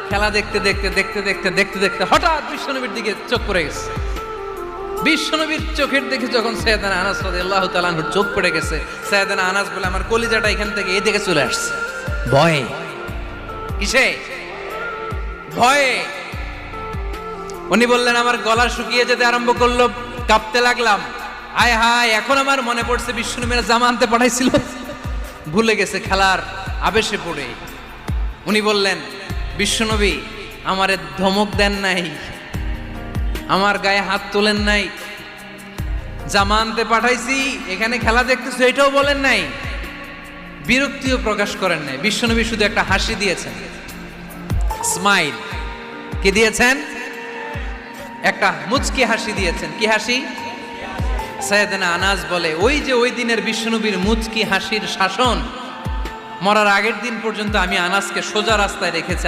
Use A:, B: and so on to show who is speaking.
A: খেলা দেখতে দেখতে দেখতে দেখতে দেখতে দেখতে হঠাৎ বিশ্বনবীর দিকে চোখ পড়ে গেছে। বিশ্বনবীর চোখের দিকে যখন সাইয়েদনা আনাস রাদিয়াল্লাহু তাআলা আনহুর চোখ পড়ে গেছে, সাইয়েদনা আনাস বলে আমার কলিজাটা এখান থেকে এই দিকে চলে আসছে ভয়ে। কিসে? ভয়ে। উনি বললেন আমার গলা শুকিয়ে যেতে আরম্ভ করলো, কাঁপতে লাগলাম। হায় হায়, এখন আমার মনে পড়ছে বিশ্বনবীর জামা আনতে পাঠাইছিল, ভুলে গেছে খেলার আবেশে পড়ে। উনি বললেন বিশ্বনবী আমারে ধমক দেন নাই, আমার গায়ে হাত তোলেন নাই, জামা আনতে পাঠাইছি এখানে খেলা দেখতেছো এটাও বলেন নাই, বিরক্তিও প্রকাশ করেন নাই। বিশ্বনবী শুধু একটা হাসি দিয়েছেন, স্মাইল। কি দিয়েছেন? একটা মুচকি হাসি দিয়েছেন। কি হাসি? সাইয়েদনা আনাস বলে ওই যে ওই দিনের বিশ্বনবীর মুচকি হাসির শাসন মরার আগের দিন পর্যন্ত আমি আনাসকে সোজা রাস্তায় রেখেছি।